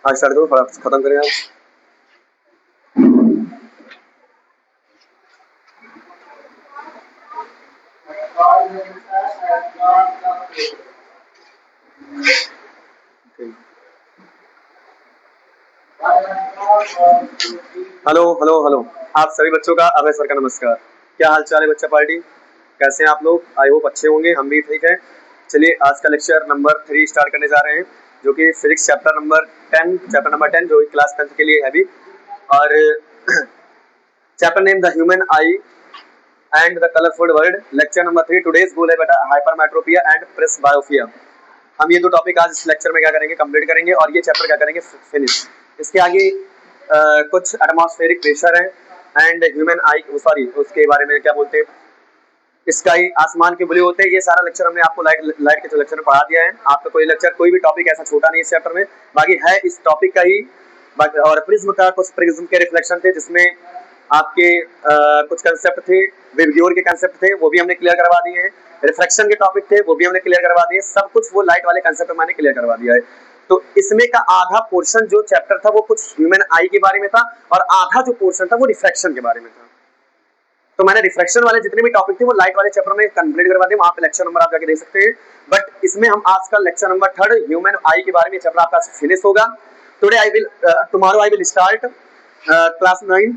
आज स्टार्ट करो, फटाफट खत्म करें आज। हेलो हेलो हेलो, आप सभी बच्चों का अभय सर का नमस्कार। क्या हाल चाल है बच्चा पार्टी, कैसे हैं आप लोग? आई होप अच्छे होंगे, हम भी ठीक है। चलिए आज का लेक्चर नंबर 3 स्टार्ट करने जा रहे हैं, जो कि फिजिक्स चैप्टर नंबर 10 जो कि क्लास 10 के लिए है भी। और chapter name the human eye and the colourful world, lecture number 3। Today's goal है बेटा हाइपरमेट्रोपिया एंड प्रेसबायोपिया। हम ये दो टॉपिक आज इस लेक्चर में क्या करेंगे, कंप्लीट करेंगे और ये चैप्टर क्या करेंगे, फिनिश। इसके आगे कुछ एटमॉस्फेरिक प्रेशर है एंड ह्यूमन आई, सॉरी उसके बारे में क्या बोलते हैं, स्काई, आसमान के ब्लू होते हैं। ये सारा लेक्चर हमने आपको लाइट के लेक्चर में पढ़ा दिया है। आपका कोई लेक्चर, कोई भी टॉपिक ऐसा छोटा नहीं इस चैप्टर में, बाकी है इस टॉपिक का ही। और प्रिज्म का, कुछ प्रिज्म के रिफ्लेक्शन थे जिसमें आपके कुछ कंसेप्ट थे, विबग्योर के कंसेप्ट थे, वो भी हमने क्लियर करवा दिए हैं। रिफ्रैक्शन के टॉपिक थे, वो भी हमने क्लियर करवा दिए। सब कुछ वो लाइट वाले कंसेप्ट मैंने क्लियर करवा दिया है। तो इसमें का आधा पोर्शन जो चैप्टर था वो कुछ ह्यूमन आई के बारे में था और आधा जो पोर्शन था वो रिफ्रैक्शन के बारे में था। तो मैंने रिफ्रैक्शन वाले जितने भी टॉपिक थे वो लाइट वाले चैप्टर में कंप्लीट करवा दिए, वहां पे लेक्चर नंबर आप जाके देख सकते हैं। बट इसमें हम आज का लेक्चर नंबर 3 ह्यूमन आई के बारे में चैप्टर आपका फिनिश होगा। Today I will tomorrow I will start class 9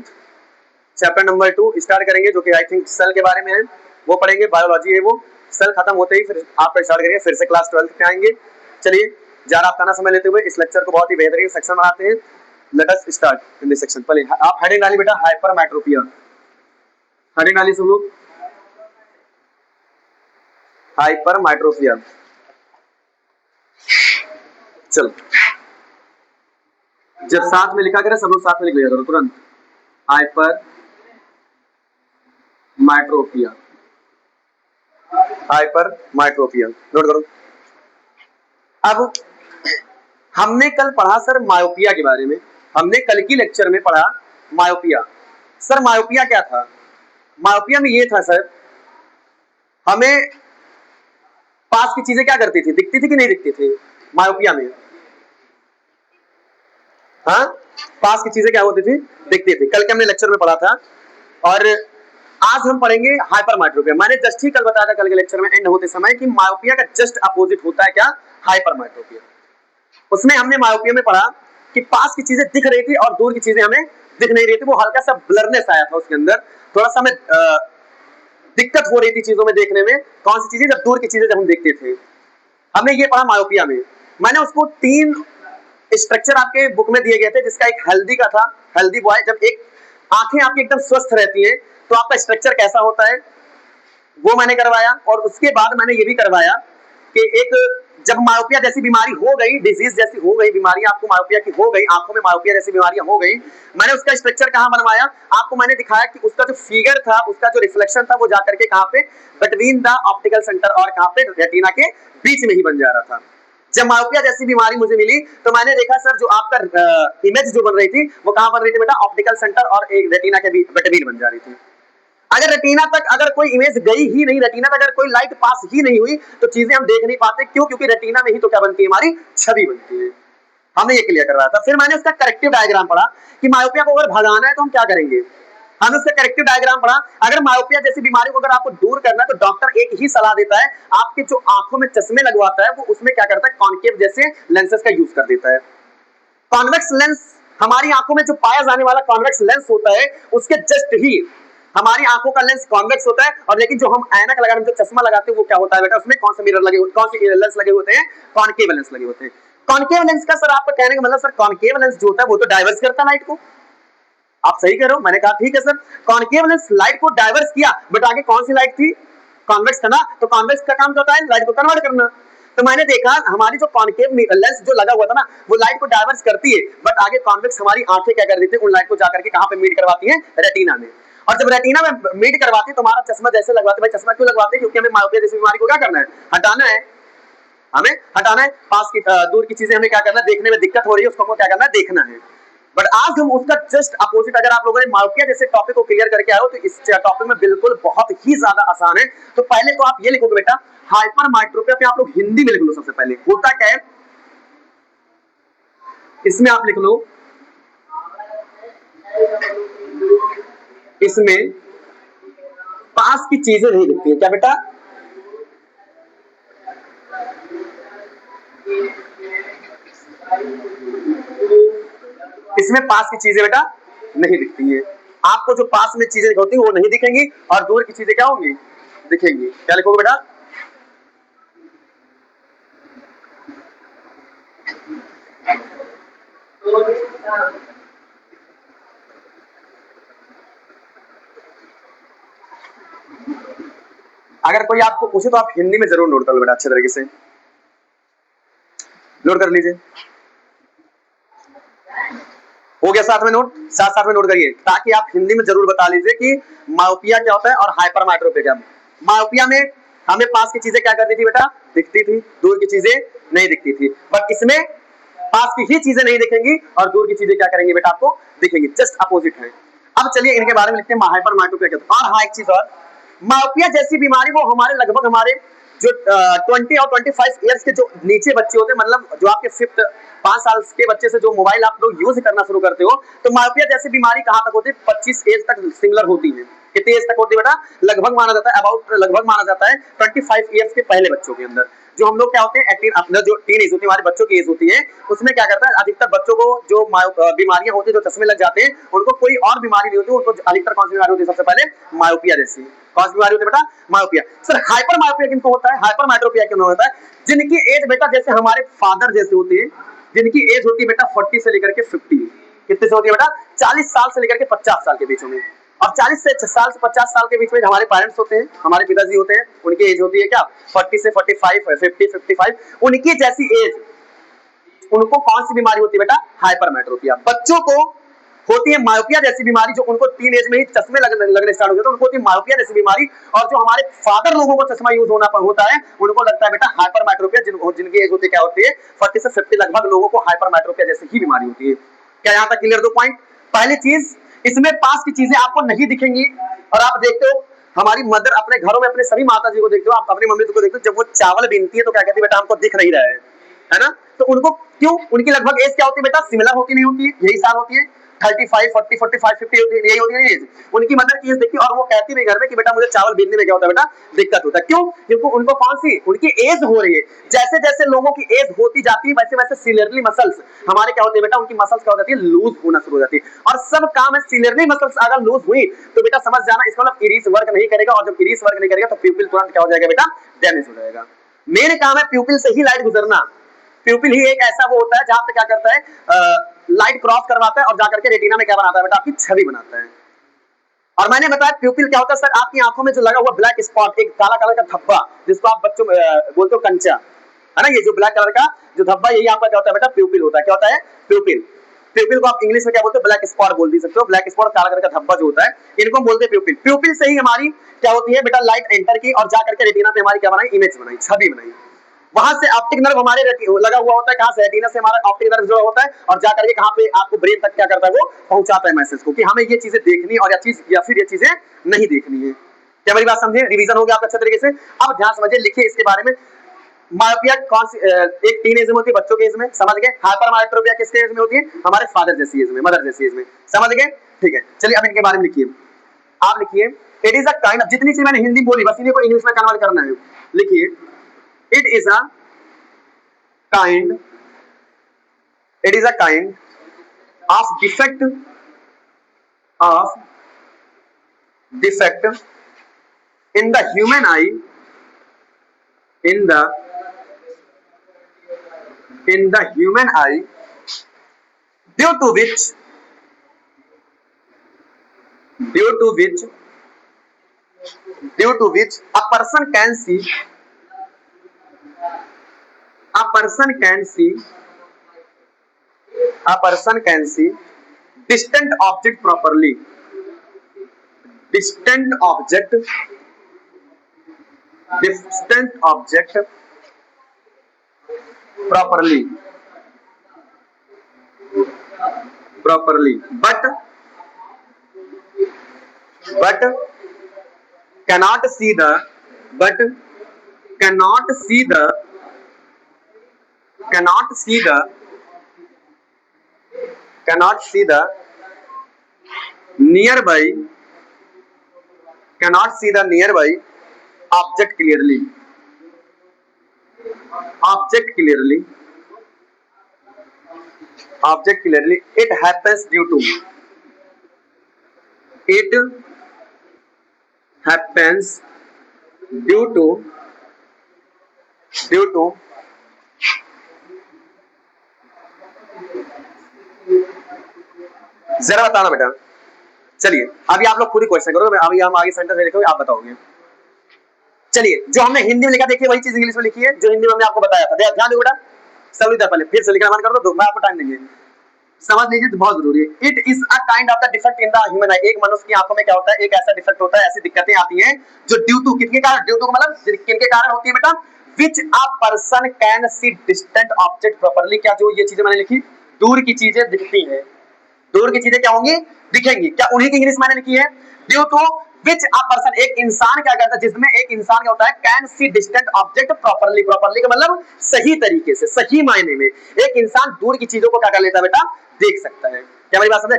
chapter number 2 start करेंगे, जो कि आई थिंक सेल के बारे में है, वो पढ़ेंगे। बायोलॉजी है वो। सेल खत्म होते ही फिर आप स्टार्ट करेंगे, फिर से क्लास 12 पे आएंगे। चलिए ज़्यादा आपका ना समय लेते हुए इस लेक्चर को बहुत ही बेहतरीन सेक्शन बनाते हैं। Let us start in this section. पहले आप हेडिंग डालिए बेटा, हाइपरमेट्रोपिया। हेडिंग डालिए सब लोग, हाइपरमेट्रोपिया। चलो, जब साथ में लिखा करें सब लोग साथ में लिख लिया करो तुरंत, हाइपरमेट्रोपिया, हाइपरमेट्रोपिया। नोट करो। अब हमने कल पढ़ा सर मायोपिया के बारे में, हमने कल की लेक्चर में पढ़ा मायोपिया। सर मायोपिया क्या था? मायोपिया में ये था सर, हमें पास की चीजें क्या करती थी, दिखती थी कि नहीं दिखती थी मायोपिया में? हाँ, पास की चीजें क्या होती थी, दिखती थी। कल के हमने लेक्चर में पढ़ा था और आज हम पढ़ेंगे हाइपरमेट्रोपिया। मैंने जस्ट ही कल बताया था कल के लेक्चर में एंड होते समय कि मायोपिया का जस्ट अपोजिट होता है क्या, हाइपरमेट्रोपिया। उसमें हमने मायोपिया में पढ़ा कि पास की चीजें दिख रही थी और दूर की चीजें हमें दिख नहीं रही थी, वो हल्का सा ब्लरनेस आया था उसके अंदर, थोड़ा सा हमें दिक्कत हो रही थी चीजों में देखने में। कौन सी चीजें? जब दूर की चीजें जब हम देखते थे, हमने ये पढ़ा मायोपिया में। मैंने उसको 3 स्ट्रक्चर आपके बुक में दिए गए थे, जिसका एक हेल्दी का था, हेल्दी बॉय। जब एक आंखें आपकी एकदम स्वस्थ रहती है तो आपका स्ट्रक्चर कैसा होता है, वो मैंने करवाया। और उसके बाद मैंने ये भी करवाया कि एक जब मायोपिया जैसी बीमारी हो गई, डिजीज जैसी हो गई, बीमारी आपको मायोपिया की हो गई, आंखों में मायोपिया जैसी बीमारियां हो गई, मैंने उसका स्ट्रक्चर कहां बनवाया, आपको मैंने दिखाया कि उसका जो फिगर था, उसका जो रिफ्लेक्शन था, वो जाकर के कहां पे, बिटवीन द ऑप्टिकल सेंटर और कहां पे, रेटिना के बीच में ही बन जा रहा था। जब मायोपिया जैसी बीमारी मुझे मिली तो मैंने देखा सर जो आपका इमेज जो बन रही थी वो कहां बन रही थी बेटा, ऑप्टिकल सेंटर और एक रेटिना के बिटवीन बन जा रही थी। अगर रेटिना तक अगर कोई इमेज गई ही नहीं, रेटिना तक अगर कोई लाइट पास ही नहीं हुई तो चीजें हम देख नहीं पाते। क्यों? क्योंकि रेटिना में ही तो क्या बनती है, हमारी छवि बनती है। हमने ये क्लियर करवाया था। फिर मैंने उसका करेक्टिव डायग्राम पढ़ा कि मायोपिया को अगर भगाना है तो हम क्या करेंगे। हमने उसका करेक्टिव डायग्राम पढ़ा। अगर मायोपिया जैसी बीमारी को अगर आपको दूर करना है तो डॉक्टर एक ही सलाह देता है, आपके जो आंखों में चश्मे लगवाता है वो उसमें क्या करता है, कॉनकेव जैसे लेंसेज का यूज कर देता है। कॉन्वेक्स लेंस, हमारी आंखों में जो पाया जाने वाला कॉन्वेक्स लेंस होता है उसके जस्ट ही हमारी आंखों का लेंस कॉन्वेक्स होता है। और लेकिन जो हम ऐनक लगाने जो चश्मा लगाते हैं वो क्या होता है बेटा, उसमें कौन से मिरर लगे, कौन से लेंस लगे होते हैं, कॉनकेव लेंस लगे होते हैं। कॉनकेव लेंस का सर आपका कहने का मतलब, सर कॉनकेव लेंस जो होता है वो तो डाइवर्स करता है लाइट को। आप सही कह रहे हो, मैंने कहा ठीक है सर, कॉनकेव लेंस लाइट को डाइवर्स किया, बट आगे कौन सी लाइट थी, कॉन्वेक्स था ना। तो कॉन्वेक्स का काम होता है लाइट को कन्वर्ट करना। तो मैंने देखा हमारी जो कॉनकेव लेंस जो लगा हुआ था ना वो लाइट को डाइवर्स करती है, बट आगे कॉन्वेक्स हमारी आंखें क्या कर देती है, उन लाइट को जाकर के कहां पे मीट करवाती है, रेटिना में। और जब रेटिना में मीट करवाती है तो हमारा चश्मा जैसे लगवाते, भाई चश्मा क्यों लगवाते हैं, क्योंकि हमें मायोपिया जैसी बीमारी को क्या करना है, हटाना है। हमें हटाना है, पास की दूर की चीजें हमें क्या करना है, देखने में दिक्कत हो रही है उसको क्या करना है, देखना है। बट आज हम उसका जस्ट अपोजिट, अगर आप लोगों ने मायोपिया जैसे टॉपिक को क्लियर करके आए हो तो इस टॉपिक में बिल्कुल बहुत ही ज्यादा आसान है। तो पहले तो आप ये लिखोगे बेटा, हाइपरमेट्रोपिया पे आप लोग हिंदी में लिख लो। सबसे पहले होता क्या है, इसमें आप लिख लो, इसमें पास की चीजें नहीं दिखती है। क्या बेटा? इसमें पास की चीजें बेटा नहीं दिखती है। आपको जो पास में चीजें होती है वो नहीं दिखेंगी और दूर की चीजें क्या होंगी? दिखेंगी। क्या लिखोगे बेटा? अगर कोई आपको पूछे तो आप हिंदी में जरूर नोट कर लो बेटा, अच्छे तरीके से नोट कर लीजिए। हो गया साथ में नोट? साथ साथ में नोट करिए ताकि आप हिंदी में जरूर बता लीजिए कि मायोपिया क्या होता है और हाइपर मेट्रोपिया क्या। मायोपिया में हमें पास की चीजें क्या करती थी बेटा? दिखती थी, दूर की चीजें नहीं दिखती थी। बट इसमें पास की ही चीजें नहीं दिखेंगी और दूर की चीजें क्या करेंगी बेटा? आपको दिखेंगी। जस्ट अपोजिट है। अब चलिए इनके बारे में लिखते हैं, हाइपर मेट्रोपिया क्या होता है। और हाँ, एक चीज और, मायोपिया जैसी बीमारी वो हमारे लगभग हमारे जो 20 और 25 ईयर्स के जो नीचे बच्चे होते हैं, मतलब जो आपके फिफ्थ 5 साल के बच्चे से जो मोबाइल आप लोग यूज करना शुरू करते हो, तो मायोपिया जैसी बीमारी कहां तक होती है? 25 एज तक सिमिलर होती है। कितनी एज तक होती है बेटा? लगभग माना जाता है अबाउट, लगभग माना जाता है 25 ईयर्स के पहले बच्चों के अंदर। जो हम लोग क्या होते हैं 18, अपना जो टीन एज होती है, हमारे बच्चों की एज होती है, उसमें क्या करता है अधिकतर बच्चों को जो बीमारियां होती है, जो चश्मे लग जाते हैं, उनको कोई और बीमारी नहीं होती, उनको अधिकतर कौन सी बीमारी होती है? सबसे पहले मायोपिया जैसी। कौन सी बीमारी होती है बेटा? मायोपिया। सर हाइपर मायोपिया किनको होता है? हाइपर मेट्रोपिया क्यों होता है? जिनकी एज बेटा जैसे हमारे फादर जैसे होती है, जिनकी एज होती है बेटा 40 से लेकर के 50। कितने से होती है बेटा? 40 साल से लेकर के 50 साल के बीच में। और 40 से साल से 50 साल के बीच में हमारे पेरेंट्स होते हैं, हमारे पिताजी होते हैं, उनकी एज होती है क्या? 40 से 45, 50, 55। उनकी जैसी एज, उनको कौन सी बीमारी होती है बेटा? हाइपर मेट्रोपिया। बच्चों को होती है मायोपिया जैसी बीमारी, जो उनको टीन एज में ही चश्मे लगने स्टार्ट हो जाते हैं, उनको होती है मायोपिया जैसी बीमारी। और जो हमारे फादर लोगों को चश्मा यूज होना होता है, उनको लगता है बेटा हाइपर मेट्रोपिया। जिनकी एज होती है क्या होती है? 40 से 50 लगभग लोगों को हाइपर मेट्रोपिया जैसी ही बीमारी होती है। क्या यहाँ तक क्लियर? 2 पॉइंट। पहली चीज, इसमें पास की चीजें आपको नहीं दिखेंगी। और आप देखते हो हमारी मदर अपने घरों में अपने सभी माता जी को देखते हो, आप अपनी मम्मी को देखते हो, जब वो चावल बीनती है तो क्या कहती है बेटा? हमको दिख नहीं रहा है ना? तो उनको क्यों? उनकी लगभग एज क्या होती है बेटा? सिमिलर होती नहीं होती है, यही साल होती है 35, 40, 45, 50 होती है, यही होती है एज। उनकी मदर की एज देखती है और वो कहती है घर में कि बेटा मुझे चावल बीनने में क्या होता है बेटा? दिक्कत होता है। क्यों? क्योंकि उनको कौन सी? उनकी एज हो रही है। जैसे जैसे लोगों की एज होती जाती है वैसे वैसे सिलरली मसल्स हमारे क्या होते हैं बेटा? उनकी मसल्स क्या हो जाती है? लूज होना शुरू हो जाती है। और सब काम है, सिलरली मसल्स अगर लूज हुई तो बेटा समझ जाना इसका मतलब इरिस वर्क नहीं करेगा, और जब इरिस वर्क नहीं करेगा तो प्यूपिल तुरंत क्या हो जाएगा बेटा? डैमेज हो जाएगा। मेन काम है प्यूपिल से ही लाइट गुजरना। प्यूपिल ही एक ऐसा वो होता है जहां पे क्या करता है लाइट क्रॉस करवाता है और जाकर के रेटिना में क्या बनाता है बेटा? आपकी छवि बनाता है। और मैंने बताया प्यूपिल क्या होता है सर? आपकी आंखों में जो लगा हुआ ब्लैक स्पॉट, एक काला कलर का धब्बा, जिसको आप बच्चों बोलते हो कंचा, है ना? ये जो ब्लैक कलर का जो धब्बा, यही आपका क्या होता है बेटा? प्यूपिल होता है। क्या होता है? प्यूपिल। प्यूपिल को आप इंग्लिश में क्या बोलते हो? ब्लैक स्पॉट बोल भी सकते हो। ब्लैक स्पॉट काला कलर का धब्बा जो होता है, इनको हम बोलते हैं प्यूपिल। प्यूपिल से ही हमारी क्या होती है बेटा? लाइट एंटर की और जाकर के रेटिना पे हमारी क्या बनाई? इमेज बनाई, छवि बनाई। वहां से ऑप्टिक नर्व हमारे लगा हुआ होता है, कहां से? रेटिना से हमारा ऑप्टिक नर्व जुड़ा होता है और जाकर के कहां पे? आपको ब्रेन तक क्या करता है? वो पहुंचाता है मैसेज को कि हमें ये चीजें देखनी और या फिर ये चीजें नहीं देखनी है। क्या मेरी बात समझे? रिवीजन हो गया आपका अच्छे तरीके से। अब ध्यान समझिए, लिखिए इसके बारे में। मायोपिया कौन सी? एक टीन एज में होती है, बच्चों के एज में, समझ गए? हाइपर मायोपिया किसके एज में होती है? हमारे फादर जैसी एज में, मदर जैसी एज में, समझ गए? ठीक है, चलिए अब इनके बारे में लिखिए। आप लिखिए, इट इज अ काइंड, जितनी चीज मैंने हिंदी बोली बस इन्हीं को इंग्लिश में कन्वर्ट करना है। लिखिए, it is a kind it is a kind of defect in the human eye, in the human eye, due to which due to which due to which a person can see a person can see a person can see distant object properly, distant object distant object properly but cannot see the but cannot see the cannot see the cannot see the nearby object clearly. It happens due to due to जरा बताना बेटा। चलिए अभी आप लोग खुद ही question करोगे, अभी हम आगे सेंटेंस लिखोगे, आप बताओगे। चलिए जो हमने हिंदी में लिखा देखिए वही चीज इंग्लिश में लिखी है जो हिंदी में हमने आपको बताया था। ध्यान दो बेटा, सब इधर पहले फिर से लिखना बंद कर दो, मैं आपको टाइम देंगे, समझ लीजिए तो बहुत जरूरी है। It is a kind of the defect in the human आई। एक मनुष्य की आंखों में क्या होता है, एक ऐसा डिफेक्ट होता है, ऐसी दिक्कतें आती हैं जो ड्यू टू किसके कारण, ड्यू टू मतलब किनके कारण होती है बेटा, which a person can see distant object properly. क्या जो ये चीजें मैंने लिखी, दूर की चीजें दिखती हैं, दूर की चीजें क्या होंगी, दिखेंगी। क्या उन्हीं की इंग्लिश मैंने लिखी है, due to which a person, एक इंसान क्या करता है, जिसमें एक इंसान क्या होता है, can see distant object properly. Properly का मतलब सही तरीके से, सही मायने में एक इंसान दूर की चीजों को क्या कर लेता है बेटा, देख सकता है। क्या मेरी बात समझे?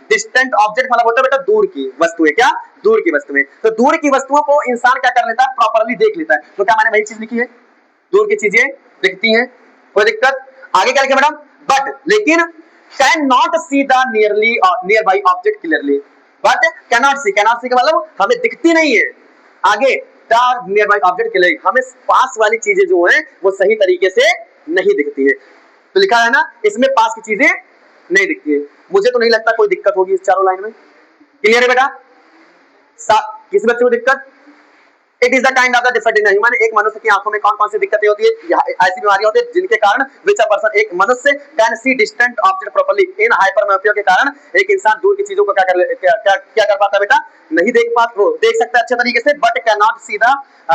डिस्टेंट ऑब्जेक्ट मतलब होता है बेटा दूर की वस्तुएं, क्या दूर की वस्तुएं। तो दूर की वस्तुओं को इंसान क्या कर लेता है, प्रॉपर्ली देख लेता है। तो क्या मैंने वही चीज लिखी है, दूर की चीजें दिखती हैं, कोई दिक्कत? आगे क्या लिखे मैडम, बट लेकिन can not see the near by object clearly. But cannot see का मतलब हमें दिखती नहीं है आगे the near by object clearly, हमें पास वाली चीजें जो है वो सही तरीके से नहीं दिखती है। तो लिखा है ना इसमें पास की चीजें नहीं दिखती है। मुझे तो नहीं लगता कोई दिक्कत होगी इस चारों लाइन में। क्लियर है बेटा? किसी बच्चे को दिक्कत? It is the kind of the defect in human. एक मनुष्य की आंखों में कौन कौन सी दिक्कतें होती है, ऐसी बीमारियां होती है जिनके कारण विच अ पर्सन, एक मनुष्य can see distant object properly. In hypermetropia के कारण एक इंसान दूर की चीजों को क्या कर पाता बेटा, नहीं देख पाता, वो देख सकता है अच्छे तरीके से, but can not see the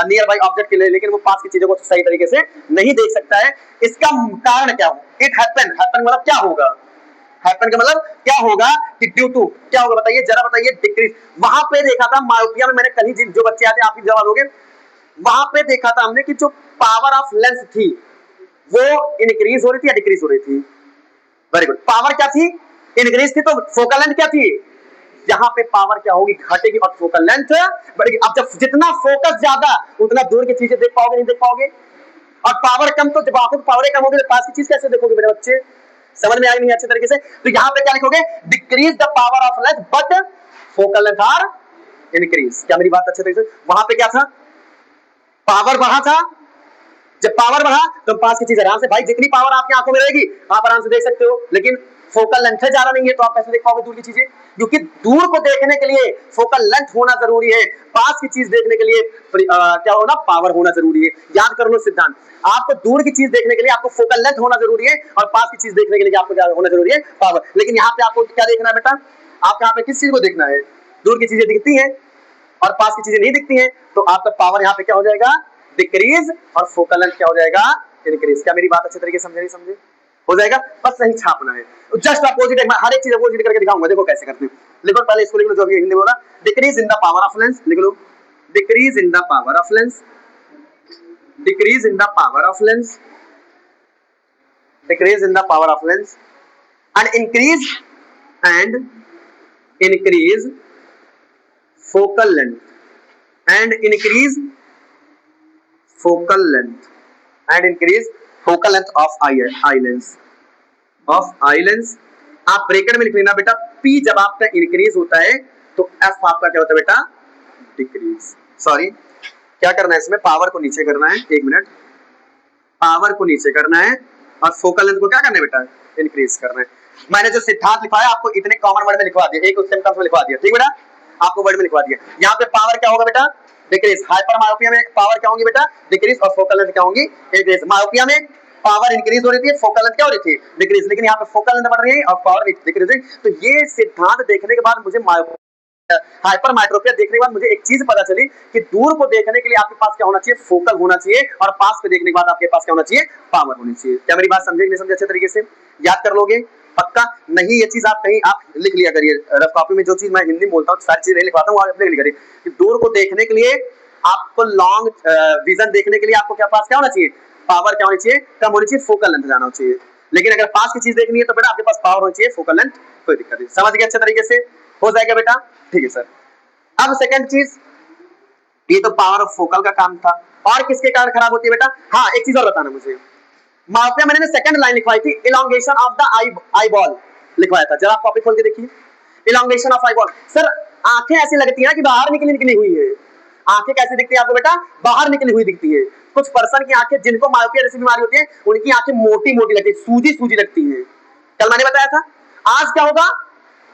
near by object के लिए, लेकिन वो पास की चीजों को सही तरीके से नहीं देख सकता है। इसका कारण क्या हो, इट हैपन मतलब क्या होगा, हैपन का मतलब क्या होगा कि ड्यू टू क्या होगा बताइए, जरा बताइए। डिक्रीज, वहां पे देखा था मायोपिया में, मैंने कल ही जो बच्चे आते हैं आप ही जवाब दोगे, वहां पे देखा था हमने कि जो पावर ऑफ लेंस थी वो इंक्रीज हो रही थी या डिक्रीज हो रही थी। वेरी गुड, पावर क्या थी, इंक्रीज थी, तो फोकल लेंथ क्या थी, यहाँ पे पावर क्या होगी, घटेगी और फोकल लेंथ बढ़ेगी। अब जब जितना फोकस ज्यादा उतना दूर की चीजें देख पाओगे, नहीं देख पाओगे, और पावर कम, तो जब आपको पावर कम होगी तो पास की चीज कैसे देखोगे मेरे बच्चे, समझ में आई नहीं अच्छे तरीके से। तो यहाँ पे क्या लिखोगे, decrease the power of lens but focal length are increase. क्या मेरी बात अच्छे तरीके से, वहां पे क्या था, पावर बढ़ा था, जब पावर बढ़ा तो पास की चीज आराम से, भाई जितनी पावर आपकी आंखों में रहेगी आप आराम से देख सकते हो, लेकिन फोकल लेंथ ज्यादा नहीं है तो आप कैसे देख पाओगे दूर की चीजें, क्योंकि दूर को देखने के लिए फोकल लेंथ होना जरूरी है, पास की चीज देखने के लिए क्या होना, पावर होना जरूरी है। याद कर लो सिद्धांत, आपको दूर की चीज देखने के लिए आपको फोकल लेंथ होना जरूरी है, और पास की चीज देखने के लिए आपको क्या होना जरूरी है, पावर। लेकिन यहाँ पे आपको क्या देखना है बेटा, आपको यहाँ पे किस चीज को देखना है, दूर की चीजें दिखती है और पास की चीजें नहीं दिखती हैं, तो आपका पावर यहाँ पे क्या हो जाएगा, डिक्रीज, और फोकल लेंथ क्या हो जाएगा, इंक्रीज। क्या मेरी बात अच्छे तरीके से समझे, नहीं समझे, हो जाएगा, बस सही छापना है। जस्ट अपोजिट, मैं हर एक चीज अपोजिट करके दिखाऊंगा, देखो कैसे करते हैं। लिखो पहले इसको लिख लो, जो अभी हिंदी बोला, decrease in the power of lens, लिख लो, decrease in the power of lens, decrease in the power of lens, decrease in the power of lens, and increase focal length and increase focal length of eye lens आप bracket में लिख लेना बेटा, P जब आपका increase होता है तो F आपका क्या होता है बेटा, डिक्रीज। सॉरी, क्या करना है इसमें, पावर को नीचे करना है, एक मिनट, पावर को नीचे करना है और फोकल लेंथ को क्या करना है बेटा, इंक्रीज करना है। मैंने जो सिद्धांत लिखवाया आपको इतने कॉमन वर्ड में लिखवा दिया, एक सेंटेंस में लिखवा दिया, ठीक बेटा, आपको वर्ड में लिखवा दिया। यहाँ पे पावर क्या होगा बेटा, डिक्रीज। हाइपर मायोपिया में पावर क्या होगी बेटा, डिक्रीज, और फोकल लेंथ क्या होगी, इंक्रीज। मायोपिया में पावर इंक्रीज हो रही थी, फोकल लेंथ क्या हो रही थी, डिक्रीज, लेकिन यहाँ पे फोकल लेंथ बढ़ रही है और पावर डिक्रीज। तो ये सिद्धांत देखने के बाद मुझे हाइपर माइट्रोपिया देखने के बाद मुझे एक चीज पता चली कि दूर को देखने के लिए आपके पास क्या होना चाहिए, फोकल होना चाहिए, और पास पे देखने के बाद आपके पास क्या होना चाहिए, पावर होनी चाहिए। क्या मेरी बात समझे, नहीं समझे अच्छे तरीके से, याद कर लोगे पक्का? नहीं ये चीज आप कहीं आप लिख लिया करिए रफ कॉपी में, जो चीज मैं हिंदी बोलता हूँ सारी चीज नहीं लिखवाता हूँ, आप लिख लिया करिए कि दूर को देखने के लिए आपको लॉन्ग विजन देखने के लिए आपको क्या पास क्या होना चाहिए, पावर क्या होनी चाहिए, कम होनी चाहिए, फोकल लेंथ जाना चाहिए। लेकिन अगर पास की चीज देखनी है तो बेटा आपके पास पावर होनी चाहिए, फोकल लेंथ कोई दिक्कत नहीं। समझ गए अच्छे तरीके से, हो जाएगा बेटा, ठीक है सर। अब सेकंड चीज, ये तो पावर ऑफ फोकल का काम था, और किसके कारण खराब होती है बेटा? हाँ एक चीज और बताना मुझे, मायोपिया मैंने सेकंड लाइन लिखवाई थी, elongation of the eye ball लिखवाया था, जरा आप कॉपी खोल के देखिए, elongation of eye ball. Sir आंखें ऐसी लगती है कि बाहर निकली निकली हुई है, आंखें कैसी दिखती है आपको बेटा? बाहर निकली हुई दिखती है। कुछ पर्सन की आंखें, जिनको मायोपिया जैसी बीमारी होती है, उनकी आंखें मोटी मोटी लगती है, सूजी सूजी लगती है, कल मैंने बताया था। आज क्या होगा?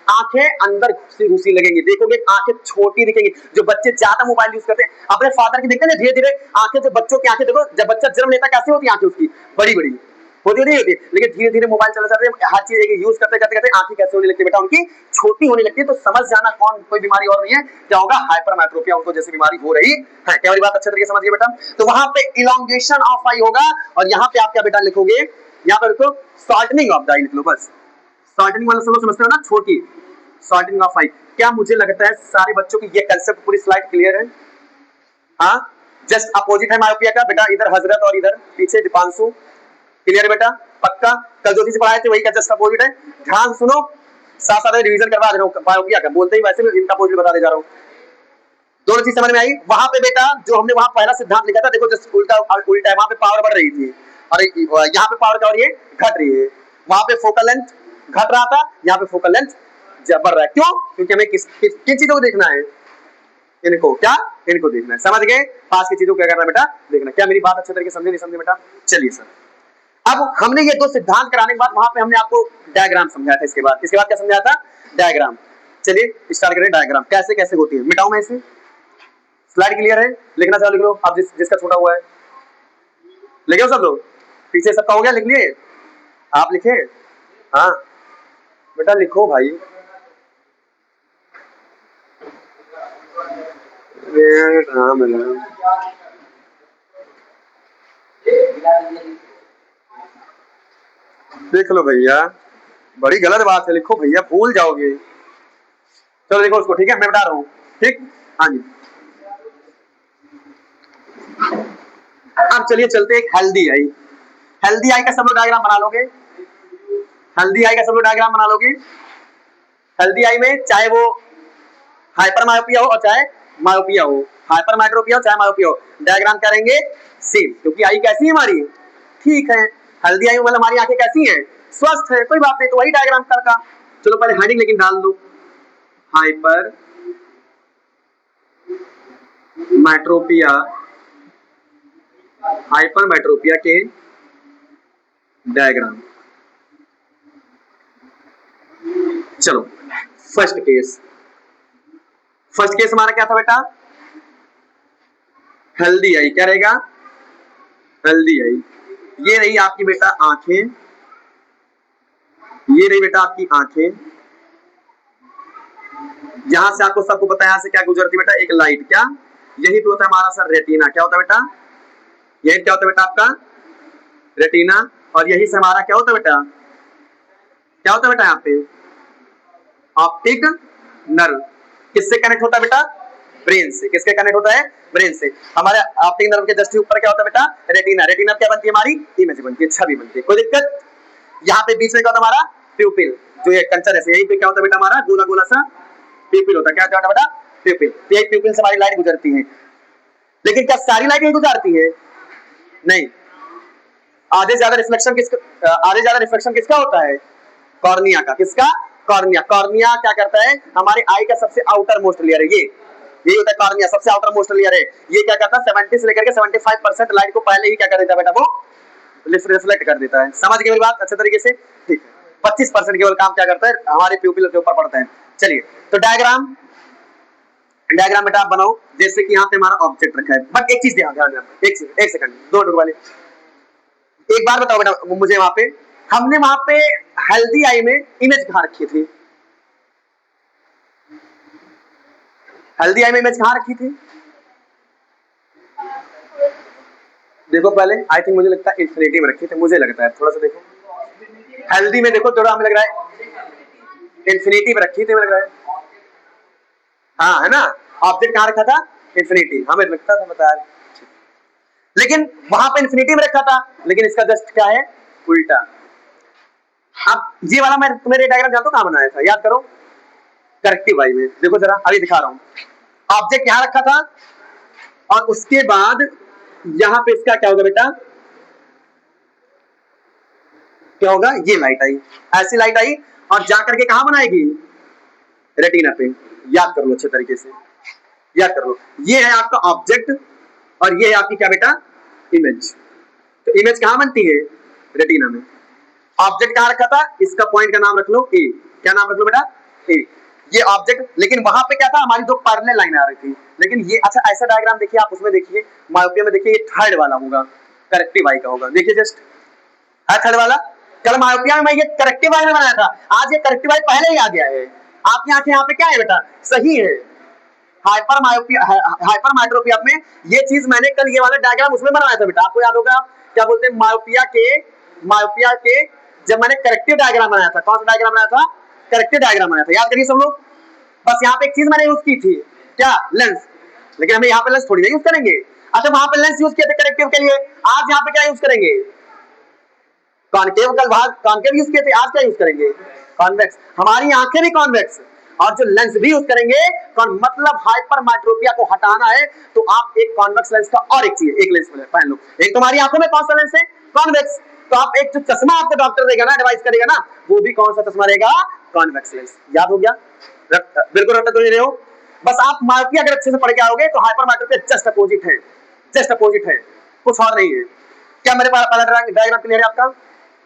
आंखें अंदर घुसी घुसी लगेंगी, देखोगे आंखें छोटी दिखेंगी। जो बच्चे ज्यादा मोबाइल यूज करते हैं, अपने फादर की देखते हैं धीरे धीरे आंखें, जो बच्चों की आंखें देखो, जब बच्चा जन्म लेता कैसी होती है आंखें उसकी? बड़ी बड़ी होती नहीं होती, लेकिन धीरे धीरे मोबाइल चलाते हैं, हर चीज यूज करते करते करते आंखें कैसे होने लगती है बेटा? उनकी छोटी होने लगती है। तो समझ जाना कौन, कोई बीमारी और नहीं है, क्या होगा? हाइपरमेट्रोपिया उनको जैसी बीमारी हो रही है। क्या मेरी बात अच्छे तरीके से समझिए बेटा? तो वहां पे इलॉन्गेशन ऑफ आई होगा, और यहाँ पे आप क्या बेटा लिखोगे? यहाँ पे लिखो शॉर्टनिंग ऑफ द आई लिख लो बस। शॉर्टनिंग वाला सब समझते हो ना, छोटी शॉर्टनिंग ऑफ आई। क्या मुझे लगता है सारे बच्चों की ये कंसेप्ट पूरी स्लाइड क्लियर है? हाँ, जस्ट अपोजिट है मायोपिया का बेटा, इधर हजरत और इधर पीछे दीपांशु। क्लियर है बेटा? पक्का? कल जो चीज पढ़ाए थे वही का जस्ट अपोजिट है। ध्यान सुनो, साथ साथ रिवीजन करवा दे रहा हूँ मायोपिया का, बोलते ही वैसे भी इनका अपोजिट बता दे जा रहा हूँ। दोनों चीज समझ में आई? वहां पे बेटा जो हमने वहां पहला सिद्धांत लिखा था, देखो जस्ट उल्टा उल्टा है, वहां पे पावर बढ़ रही थी और यहाँ पे पावर क्या हो रही है? घट रही है। वहां पे फोकल लेंथ घट रहा था, यहाँ पे फोकल लेंथ बढ़ रहा है। क्यों? क्योंकि हमें किन चीजों को देखना है? इनको, क्या इनको देखना है। समझ गए? पास की चीजों को क्या करना है बेटा? देखना। क्या मेरी बात अच्छे तरीके समझे नहीं समझे बेटा? चलिए सर, अब हमने ये दो सिद्धांत कराने के बाद वहां पे हमने आपको डायग्राम समझाया था। इसके बाद क्या समझाया था? डायग्राम। चलिए स्टार्ट करें। डायग्राम कैसे कैसे होती है, मिटाऊं मैं इसे? स्लाइड क्लियर है? लिखना चाहो लिख लो, आप जिसका छोटा हुआ है लिखे हो सब लोग? पीछे सबका हो गया? लिख लिए? आप लिखे? हाँ बेटा लिखो भाई। राम राम, देख लो भैया, बड़ी गलत बात है, लिखो भैया, भूल जाओगे। चलो देखो उसको, ठीक है, मैं बता रहा हूँ, ठीक। हाँ जी, अब चलिए चलते एक हेल्दी आई। हेल्दी आई का सब लोग डायग्राम बना लोगे? हेल्दी आई का सब लोग डायग्राम बना लोगे? हेल्दी आई में चाहे वो हाइपर मायोपिया हो और चाहे मायोपिया हो, हाइपर मेट्रोपिया हो चाहे मायोपिया हो, डायग्राम करेंगे सेम, क्योंकि आई कैसी है हमारी? ठीक है। हेल्दी आई मतलब हमारी आंखें कैसी हैं? स्वस्थ है, कोई बात नहीं, तो वही डायग्राम का। चलो पहले हेडिंग लेकिन डाल दो, हाइपर मेट्रोपिया, हाइपर मेट्रोपिया के डायग्राम। चलो फर्स्ट केस, फर्स्ट केस हमारा क्या था बेटा? Healthy I. क्या रहेगा? Healthy I. ये रही आपकी बेटा आंखें, ये रही बेटा आपकी आंखें, यहां से आपको सबको पता है यहां से क्या गुजरती बेटा? एक लाइट। क्या यही पे होता है हमारा सर रेटिना? क्या होता है बेटा? यही क्या होता है बेटा आपका? रेटिना। और यही से हमारा क्या होता है बेटा? क्या होता है बेटा यहाँ पे? Optic nerve. किससे कनेक्ट होता है बेटा? ब्रेन से। किसके कनेक्ट होता है? ब्रेन से। हमारे ऑप्टिक नर्व के जस्ट ऊपर क्या होता है बेटा? रेटिना। रेटिना क्या बनती है हमारी? इमेज बनती है, छवि बनती है। कोई दिक्कत? यहाँ पे बीच में क्या होता है हमारा? प्यूपिल, जो ये कंचर है, यही पे क्या होता है बेटा हमारा? गोला गोला सा प्यूपिल होता है। क्या होता है बेटा? प्यूपिल। यही प्यूपिल से हमारी लाइट गुजरती है। लेकिन क्या सारी लाइट यही गुजरती है? नहीं। आधे ज्यादा रिफ्लेक्शन किसका होता है? कॉर्निया का। किसका? कॉर्निया। कॉर्निया क्या करता है? हमारे आई का सबसे आउटर मोस्ट लेयर है, यही होता है कॉर्निया, सबसे आउटर मोस्ट लेयर है। ये क्या करता है? 70 से लेकर के 75% लाइट को पहले ही क्या कर देता है बेटा? वो रिफ्लेक्ट कर देता है। समझ गए मेरी बात अच्छे तरीके से? ठीक है। 25% केवल काम क्या करता है? हमारे प्यूपिल के ऊपर पड़ता है। चलिए तो डायग्राम बेटा आप बनाओ, जैसे कि यहाँ पे हमारा ऑब्जेक्ट रखा है। बट एक चीज ध्यान, एक सेकंड, दो वाले, एक बार बताओ बेटा मुझे, वहां पे हमने वहां पे हेल्दी आई में इमेज कहां रखी थी? हेल्दी आई में इमेज कहां रखी थी? देखो पहले, आई थिंक मुझे लगता है इंफिनिटी में रखी थी, मुझे लगता है, थोड़ा सा देखो हेल्दी में, देखो थोड़ा हमें लग रहा है इंफिनिटी में रखी थी, मुझे लग रहा है। हाँ है ना? ऑब्जेक्ट कहां रखा था? इंफिनिटी। हमें लगता था बता, लेकिन वहां पे इंफिनिटी में रखा था, लेकिन इसका जस्ट क्या है? उल्टा। अब ये वाला मैं तुम्हें डायग्राम जानते हो कहां बनाया था, याद करो, करेक्टिव आई में। देखो जरा अभी दिखा रहा हूं, ऑब्जेक्ट यहां रखा था और उसके बाद यहां पे इसका क्या होगा बेटा, क्या होगा, ये लाइट आई, ऐसी लाइट आई और जाकर के कहां बनाएगी, रेटिना पे। याद कर लो अच्छे तरीके से, याद कर लो, ये है आपका ऑब्जेक्ट और ये है आपकी क्या बेटा, इमेज। तो इमेज कहां बनती है, रेटिना में। ऑब्जेक्ट कहां रखा था, इसका पॉइंट का नाम रख लो ए, क्या नाम रख लो बेटा, ए। ये ऑब्जेक्ट, लेकिन वहां पे क्या था, हमारी दो पैरेलल लाइन आ रही थी, लेकिन ये अच्छा ऐसा डायग्राम देखिए आप, उसमें देखिए मायोपिया में देखिए, ये थर्ड वाला होगा, करेक्टिव आई का होगा, देखिए जस्ट है थर्ड वाला। कल मायोपिया में मैं ये करेक्टिव आई में बनाया था, आज ये करेक्टिव आई पहले ही आ गया है। आपकी आंखें यहाँ पे क्या है बेटा, सही है। हाइपर मायोपिया, हाइपर माइट्रोपिया में ये चीज मैंने कल ये वाला डायग्राम उसमें बनाया था बेटा, आपको याद होगा, क्या बोलते हैं मायोपिया के जब मैंने करेक्टिव डायग्राम बनाया था, कौन सा डायग्राम बनाया था, करेक्टिव डायग्राम बनाया था, याद करिए सब लोग। बस यहाँ पे एक चीज मैंने यूज की थी, क्या, लेंस, लेकिन हमें यहाँ पे लेंस थोड़ी ना यूज करेंगे। अच्छा वहां पे लेंस यूज किए थे करेक्टिव के लिए, आज यहाँ पे क्या यूज करेंगे, कॉन्केव, कल भाग कॉन्केव यूज किए थे, आज क्या यूज करेंगे, कॉन्वेक्स। हमारी आंखें भी कॉन्वेक्स और जो लेंस भी यूज करेंगे, मतलब हाइपर माइट्रोपिया को हटाना है तो आप एक कॉन्वेक्स लेंस का और एक चीज, एक लेंस पहन लो। एक तुम्हारी आंखों में कौन सा लेंस है, कॉन्वेक्स, तो आप एक जो चश्मा आपको डॉक्टर देगा ना, एडवाइस करेगा ना, वो भी कौन सा चश्मा रहेगा, कॉन्वेक्स लेंस। याद हो गया, बिल्कुल रट्टा तो नहीं रहे हो। बस आप मायोपिया अगर अच्छे से पढ़ के आओगे तो हाइपर माइट्रोपिया जस्ट अपोजिट है, जस्ट अपोजिट है, कुछ और नहीं है। क्या मेरे पास पहला डायग्राम क्लियर है आपका,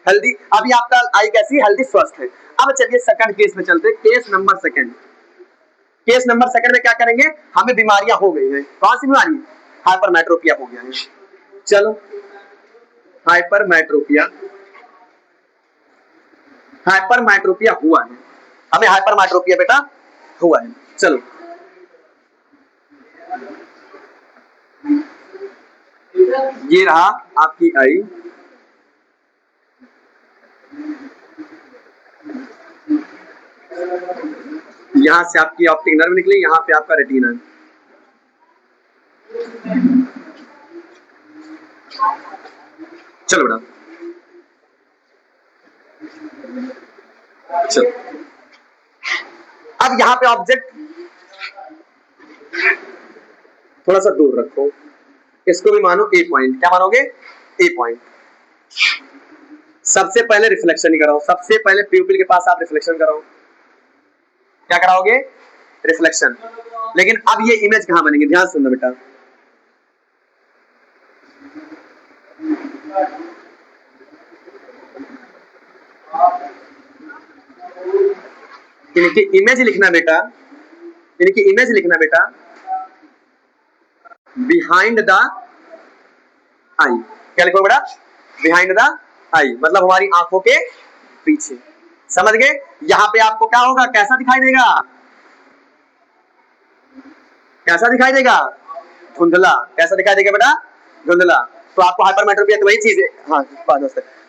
हेल्दी, अभी आपका आई कैसी, हेल्दी स्वस्थ है। अब चलिए सेकंड केस में चलते, case number second. Case number second में क्या करेंगे, हमें बीमारियां हो गई हैं, कौन सी बीमारी, हाइपरमेट्रोपिया हो गया है। चलो हाइपरमेट्रोपिया, हाइपरमेट्रोपिया हुआ है, हमें हाइपरमेट्रोपिया बेटा हुआ है। चलो ये रहा आपकी आई, यहां से आपकी ऑप्टिक नर्व निकली, यहां पे आपका रेटिना। चलो बेटा, चलो अब यहां पे ऑब्जेक्ट थोड़ा सा दूर रखो, इसको भी मानो ए पॉइंट, क्या मानोगे, ए पॉइंट। सबसे पहले रिफ्लेक्शन ही कराओ, सबसे पहले प्यूपिल के पास आप रिफ्लेक्शन कराओ, क्या कराओगे, रिफ्लेक्शन। लेकिन अब ये इमेज कहां बनेगी, ध्यान सुनना बेटा, इनकी इमेज लिखना बेटा, इनकी इमेज लिखना बेटा, बिहाइंड द आई। क्या लिखो बेटा, बिहाइंड द आई, मतलब हमारी आंखों के पीछे, समझ गए। यहां पे आपको क्या होगा, कैसा दिखाई देगा, कैसा दिखाई देगा, धुंधला, कैसा दिखाई देगा बेटा, धुंधला। तो आपको हाइपरमेट्रोपिया तो वही चीज है, हाँ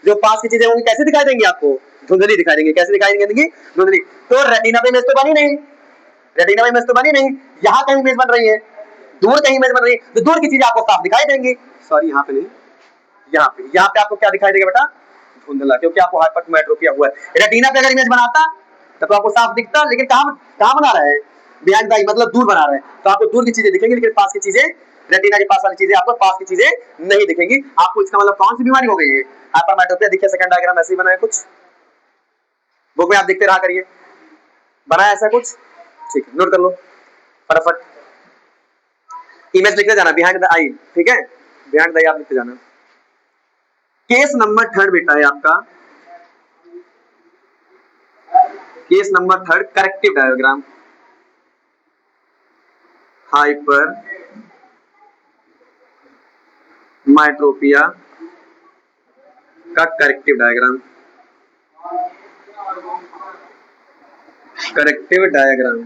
जो पास की चीजें होंगी कैसे दिखाई देंगी, आपको धुंधली दिखाई देंगी, कैसे दिखाई देंगी, धुंधली। तो रेटिना पे इमेज तो बनी नहीं, रेटिना पे इमेज तो बनी नहीं, यहाँ कहीं इमेज बन रही है, दूर कहीं इमेज बन रही है, तो दूर की चीजें आपको साफ दिखाई देंगी। सॉरी यहाँ पे नहीं, यहाँ पे आपको क्या दिखाई देगा बेटा, धुंधला, क्योंकि आपको हाइपरमेट्रोपिया हुआ है। रेटिना पे अगर इमेज बनाता तो आपको साफ दिखता, लेकिन कहां बना रहा है, बिहाइंड द आई, मतलब दूर बना रहे हैं, तो आपको दूर की चीजें दिखेंगी, लेकिन पास की चीजें, रेटिना के पास वाली चीजें आपको पास की चीजें नहीं दिखेंगी। आपको इसका मतलब कौन सी बीमारी हो गई है, हाइपरमेट्रोपिया। देखिए सेकंड डायग्राम ऐसे ही बनाया कुछ, बुक में आप देखते रहा करिए, बनाया ऐसा कुछ, ठीक है, नोट कर लो फटाफट, इमेज लिखते जाना बिहाइंड द आई, ठीक है, बिहाइंड द आई आप लिखते जाना। केस नंबर थर्ड बेटा है आपका, case number third, corrective diagram, hypermetropia का corrective diagram, corrective diagram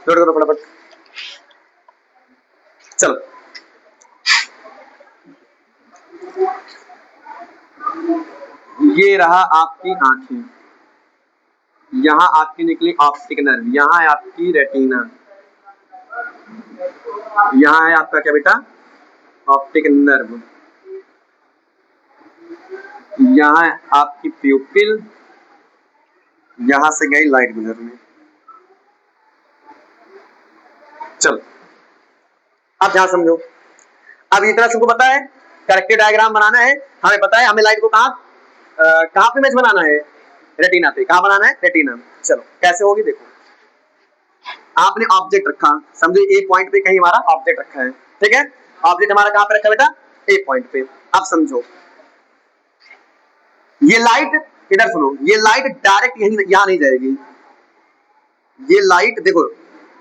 note करो फटाफट। चलो ये रहा आपकी आंखें, यहां आपकी निकली ऑप्टिक नर्व, यहां है आपकी रेटिना, यहां है आपका क्या बेटा, ऑप्टिक नर्व। यहाँ आपकी प्यूपिल, यहां से गई लाइट गुजरने। चलो अब ध्यान समझो। अब इतना सबको पता है, करेक्टेड डायग्राम बनाना है, हमें पता है हमें लाइट को कहाँ पे इमेज बनाना है, रेटिना पे। कहाँ बनाना है, रेटिना। चलो कैसे होगी देखो। आपने ऑब्जेक्ट रखा, समझो ए पॉइंट पे कहीं हमारा ऑब्जेक्ट रखा है, ठीक है। ऑब्जेक्ट हमारा कहाँ पे रखा बेटा, ए पॉइंट पे। अब समझो ये लाइट, इधर सुनो, ये लाइट डायरेक्ट यहां नहीं जाएगी। ये लाइट देखो,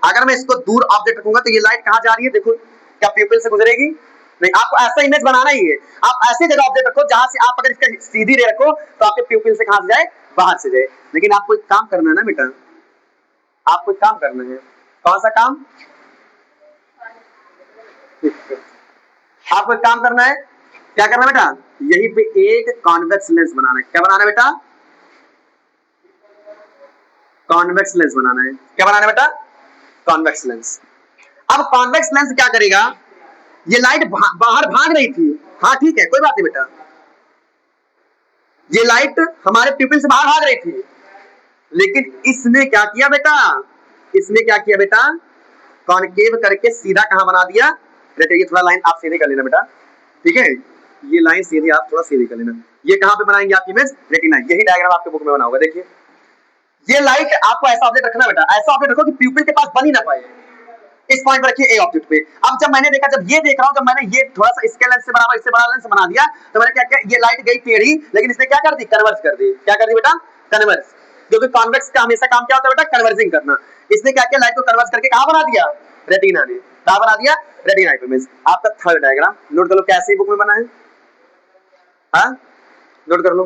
अगर मैं इसको दूर ऑब्जेक्ट रखूंगा तो ये लाइट कहां जा रही है, देखो क्या प्यूपिल से गुजरेगी, नहीं। आपको ऐसा इमेज बनाना ही है, आप ऐसी जगह ऑब्जेक्ट रखो जहां से आप अगर इसका सीधी रे रखो तो आपके प्यूपिल से कहां से जाए, बाहर से जाए। लेकिन आपको एक काम करना है ना बेटा, आपको एक काम करना है। कौन सा काम, आपको एक काम करना है। क्या करना है बेटा, यहीं पे एक कॉन्वेक्स लेंस बनाना है। क्या बनाना है बेटा, कॉन्वेक्स लेंस बनाना है। क्या बनाना है बेटा, कॉन्वेक्स लेंस। अब कॉन्वेक्स लेंस क्या करेगा, ये लाइट बाहर भाग रही थी, हाँ ठीक है कोई बात नहीं बेटा, ये लाइट हमारे प्यूपिल से बाहर भाग रही थी, लेकिन इसने क्या किया बेटा, इसने क्या किया बेटा, कॉनकेव करके सीधा कहां बना दिया, बेटा ये थोड़ा लाइन आप सीधी कर लेना बेटा, ठीक है। ये लाइन सीधी आप थोड़ा सीधी कर लेना। ये कहां पे बनाएंगे आप इमेज, रेटिना। यही डायग्राम आपके बुक में बना होगा, देखिए। ये लाइट आपको ऐसा ऑब्जेक्ट रखना बेटा, ऐसा ऑब्जेक्ट रखो कि प्यूपिल के पास बन ही ना पाए। इस पॉइंट पर रखिए ए ऑब्जेक्ट पे। अब जब मैंने देखा, जब ये देख रहा हूं, जब मैंने ये थोड़ा सा इसके लेंस से बराबर, इससे बड़ा लेंस बना दिया, तो मैंने क्या किया, ये लाइट गई टेढ़ी, लेकिन इसने क्या कर दी, कन्वर्ज कर दी। क्या कर दी बेटा, कन्वर्ज। क्योंकि कॉन्वेक्स का हमेशा काम क्या होता है बेटा, कन्वर्जिंग करना। इसने क्या किया, लाइट को कन्वर्ज करके कहां बना दिया, रेटिना ने। कहां बना दिया, रेटिना इमेज। आपका थर्ड डायग्राम नोट कर लो, कैसे बुक में बना है, हाँ नोट कर लो।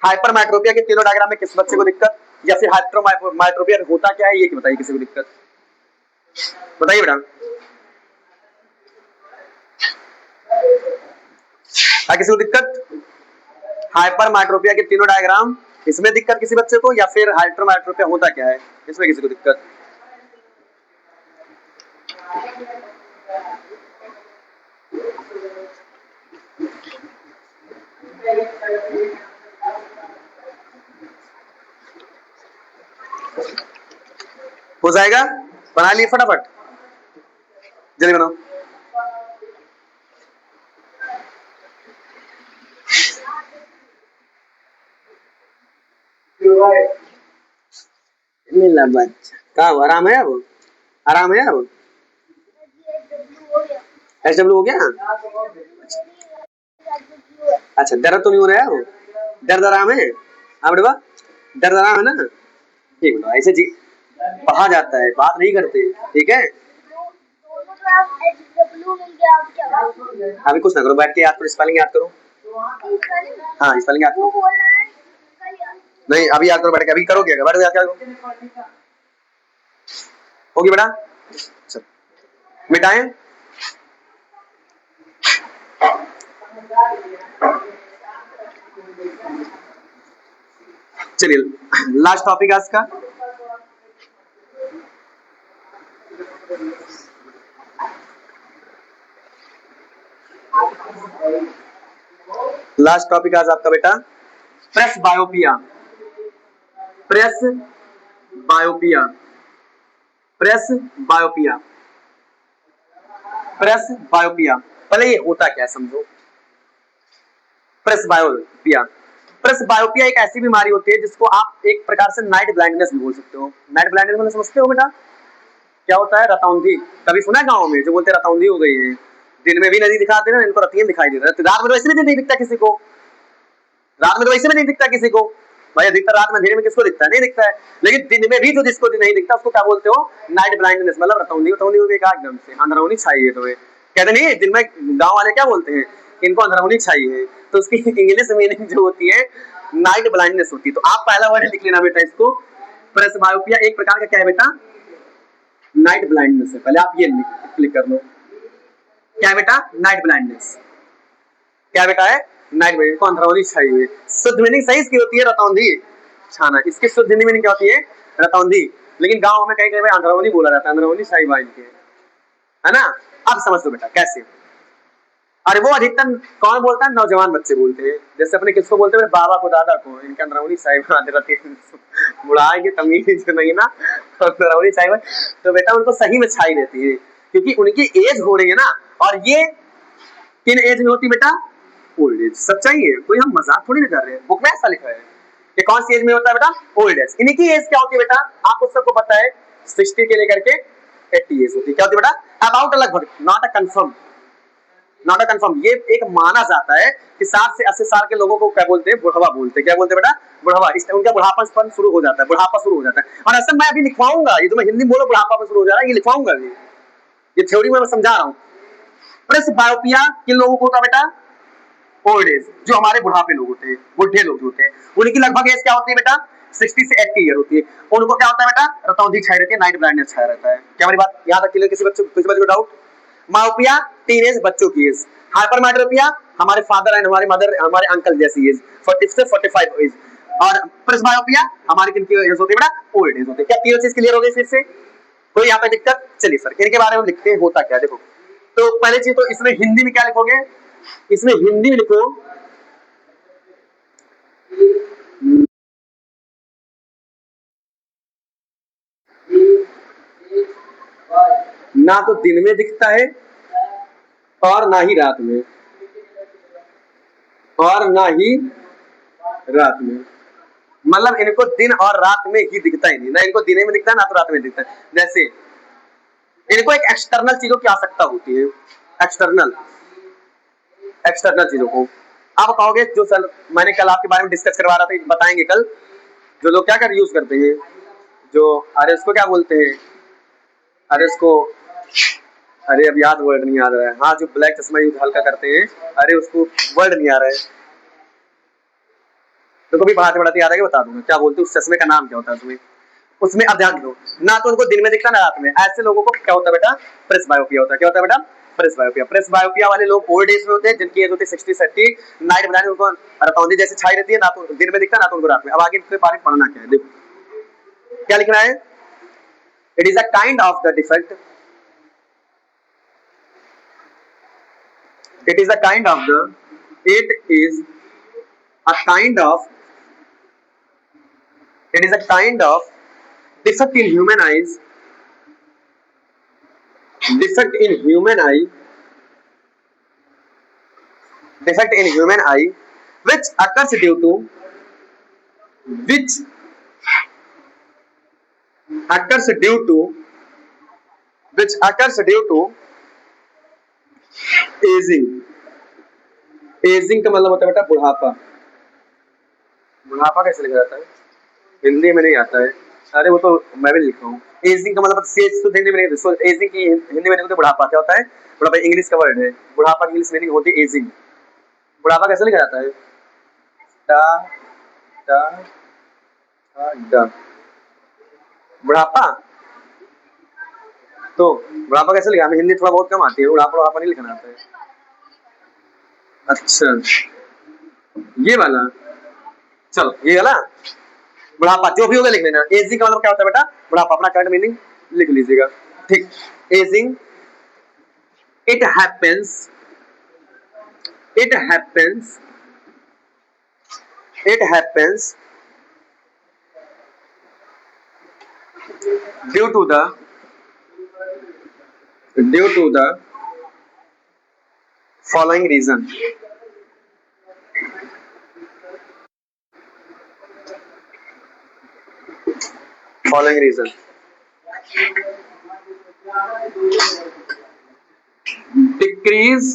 हाइपरमेट्रोपिया के तीनों डायग्राम में किस बच्चे को दिक्कत, या फिर हाइपरमेट्रोपिया होता क्या है ये बताइए, किसी को दिक्कत बताइए बेटा। किसी को दिक्कत, हाइपरमेट्रोपिया के तीनों डायग्राम, इसमें दिक्कत किसी बच्चे को, या फिर हाइपरमेट्रोपिया होता क्या है, इसमें किसी को दिक्कत। हो जाएगा, बना लिए फटाफट, जल्दी बनाओ। मिला बच्चा कहा, आराम है अब, आराम है अब, SW हो गया। अच्छा दर्द तो नहीं हो रहा है अब, दर्द आराम है, हाँ बेटा दर्द आराम है ना, ठीक बेटा। ऐसे जी कहा जाता है, बात नहीं करते, ठीक है। अभी कुछ ना करो, बैठ के याद करो, स्पेलिंग याद करो, हाँ स्पेलिंग याद करो। नहीं अभी याद करो, बैठ के अभी करोगे, बैठ के याद करो, होगी बेटा। चल मिटाएं, चलिए लास्ट टॉपिक आज का, लास्ट टॉपिक आज आपका बेटा प्रेस बायोपिया, प्रेस बायोपिया, प्रेस बायोपिया, प्रेस बायोपिया। पहले ये होता क्या है समझो, प्रेस बायोपिया। प्रेस बायोपिया एक ऐसी बीमारी होती है जिसको आप एक प्रकार से नाइट ब्लाइंडनेस भी बोल सकते हो। नाइट ब्लाइंडनेस समझते हो बेटा, क्या होता है, रतौंधी। कभी सुना है गाँव में जो बोलते हैं रतौंधी हो गई है, दिन में भी नदी दिखाते हैं, इनको रतियां दिखाई दे रहा है, रात में तो वैसे भी नहीं दिखता किसी को, रात में तो वैसे भी नहीं दिखता किसी को भाई, अधिकतर रात में अंधेरे में किसको दिखता है, नहीं दिखता है। लेकिन दिन में भी जो जिसको नहीं दिखता उसको क्या बोलते हो, नाइट ब्लाइंडनेस, मतलब रतौंधी। रतौंधी हो गई एकदम से, अंधरौनी छाई है, तो कहते नहीं दिन में, गांव वाले क्या बोलते हैं, इनको अंधरौनी छाई है, तो उसकी इंग्लिश मीनिंग जो होती है नाइट ब्लाइंडनेस होती है। तो आप पहला वर्ड लिख लेना बेटा इसको, प्रेस बायोपिया एक प्रकार का क्या है बेटा, नाइट ब्लाइंडनेस है। पहले आप ये क्लिक कर लो, क्या है बेटा, नाइट ब्लाइंडनेस। क्या बेटा है, नाइट ब्लाइंडनेस को अंधरौनी छाई हुई। शुद्ध मीनिंग सही इसकी होती है रतौंधी छाना, इसकी शुद्ध हिंदी मीनिंग क्या होती है, रतौंधी। लेकिन गांव में कहीं कहीं अंधरौनी बोला जाता है, अंधरौनी छाई बांध के, है ना। अब समझ लो बेटा कैसे, अरे वो अधिकतर कौन बोलता है? नौजवान बच्चे बोलते हैं। जैसे अपने किसको बोलते हैं? बाबा को, दादा को, इनका नरौनी साहिब आते रहती है, बुढ़ाए की तमीज नहीं ना, नरौनी साहिब। तो बेटा उनको सही में छाई रहती है, क्योंकि उनकी एज हो रही है ना। और ये किन एज में होती बेटा? Old age. सच्चाई है, कोई हम मजाक थोड़ी ना कर रहे हैं, बुक में ऐसा लिखा है कि कौन सी एज में होता है बेटा? Old age. इनकी एज क्या होती है बेटा? आपको सबको पता है, 60 के लेकर के 80 एज होती है। क्या होती है बेटा? अबाउट, लगभग, not a confirm, not a confirm. ये एक माना जाता है कि 60 से 80 साल के लोगों को क्या बोलते हैं? बुढ़वा बोलते हैं। क्या बोलते हैं बेटा? बुढ़वा। इस उनका बुढ़ापापन शुरू हो जाता है, बुढ़ापा शुरू हो जाता है। और ऐसा मैं अभी लिखवाऊंगा, ये तो मैं हिंदी बोलो बुढ़ापा शुरू हो जा रहा है, ये लिखवाऊंगा अभी, ये थ्योरी में मैं समझा रहा हूँ। प्रेसबायोपिया किन लोगों को होता है बेटा? ओल्ड एज, जो हमारे बुढ़ापे लोग होते हैं, बुढ़े लोग होते हैं, उनकी लगभग एज क्या होती है बेटा? 60 से 80 ईयर होती है। उनको क्या होता है बेटा? रतौंधी छाई रहती है, नाइट ब्लाइंडनेस छाया रहता है। क्या मेरी बात यहाँ तक क्लियर? किसी बच्चे को डाउट? माओपिया टीनेज, बच्चों की एज। हाइपरमेट्रोपिया हमारे फादर एंड हमारे मदर, हमारे अंकल जैसी एज, 40 से 45 एज। और प्रेसबायोपिया हमारी किन की एज होती है बेटा? ओल्ड एज होती है। क्या तीनों चीज क्लियर हो गई फिर से? कोई यहाँ पे दिक्कत? चलिए सर, इनके बारे में लिखते हैं होता क्या। देखो, तो पहले चीज तो इसमें हिंदी में क्या लिखोगे? इसमें हिंदी में लिखो, ना तो दिन में दिखता है और ना ही रात में, और ना ही रात में। मतलब इनको दिन और रात में ही दिखता ही नहीं, ना इनको दिन में दिखता है ना तो रात में दिखता है। जैसे इनको एक एक्सटर्नल चीजों की आवश्यकता होती है, एक्सटर्नल एक्सटर्नल चीजों को। आप कहोगे जो सर मैंने कल आपके बारे में डिस्कस करवा रहा था, बताएंगे कल, जो लोग क्या कर यूज करते हैं, जो, अरे उसको क्या बोलते हैं, अरे उसको, अरे अब याद वर्ड नहीं आ रहा है। हाँ, जो ब्लैक चश्मा यूज हल्का करते हैं, अरे उसको वर्ड नहीं आ रहा है, तो कभी पढ़ाते पढ़ाते याद आएगा बता दूंगा क्या बोलते हैं, उस चश्मे का नाम क्या होता है उसमें। उसमें अब ध्यान दो, ना तो उनको दिन में दिखता ना रात में, ऐसे लोगों को क्या होता है बेटा? प्रेसबायोपिया होता है। क्या होता है बेटा? प्रेसबायोपिया। प्रेसबायोपिया वाले लोग ओल्ड एज में होते हैं, जिनकी एज होती है 60 से 80। नाइट बनाने उनको रतौंधी जैसे छाई रहती है, ना तो दिन में दिखता ना तो उनको रात में। अब आगे इनके बारे में पढ़ना क्या है, देखो क्या लिखना है। It is a kind of the defect, it is a kind of the it is a kind of it is a kind of defect in human eyes, defect in human eye, defect in human eye, which occurs due to, which occurs due to, which occurs due to aging। Ageing का मतलब होता है बेटा बुढ़ापा। बुढ़ापा कैसे लिखा जाता है? हिंदी में नहीं आता है, अरे वो तो मैं भी लिख रहा हूँ। एजिंग का मतलब सेज तो हिंदी में नहीं, सो एजिंग की हिंदी में नहीं होती, बुढ़ापा। क्या होता है? बुढ़ापा इंग्लिश का वर्ड है, बुढ़ापा की इंग्लिश मीनिंग होती है एजिंग। बुढ़ापा कैसे लिखा जाता है? टा टा टा, बुढ़ापा। तो बुढ़ापा कैसे लिखा? हमें हिंदी थोड़ा बहुत कम आती है, बुढ़ापा बुढ़ापा नहीं लिखना आता है। अच्छा, ये वाला, चलो ये वाला बुढ़ापा जो भी होगा लिख लेना। एजिंग का मतलब क्या होता है बेटा? बुढ़ापा। अपना करंट मीनिंग लिख लीजिएगा, ठीक। Ageing, it happens, it happens, it happens due to the, due to the following reason. Following reason, decrease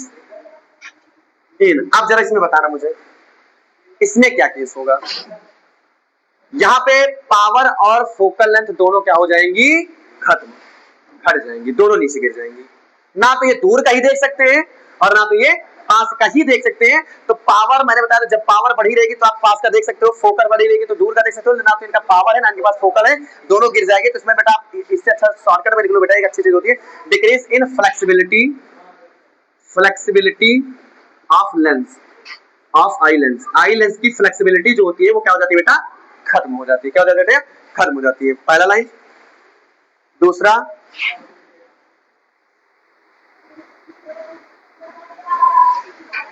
in. अब जरा इसमें बताना मुझे, इसमें क्या केस होगा? यहां पे पावर और फोकल लेंथ दोनों क्या हो जाएंगी? खत्म, घट जाएंगी, दोनों नीचे गिर जाएंगी। ना तो ये दूर का ही देख सकते हैं और ना तो ये पास का ही देख सकते हैं। तो पावर मैंने बताया था, जब पावर बढ़ी रहेगी तो आप पास का देख सकते हो, फोकल बढ़ी रहेगी तो दूर का देख सकते हो। ना तो इनका पावर है ना इनके पास फोकल है, दोनों गिर जाएंगे। तो इसमें बेटा इससे अच्छा शॉर्टकट में लिख लो बेटा, एक अच्छी चीज होती है decrease in flexibility, flexibility of lens, of eye lens. Eye lens की फ्लेक्सिबिलिटी जो होती है वो क्या हो जाती है बेटा? खत्म हो जाती है। क्या हो जाती है? खत्म हो जाती है। पहला लाइन। दूसरा,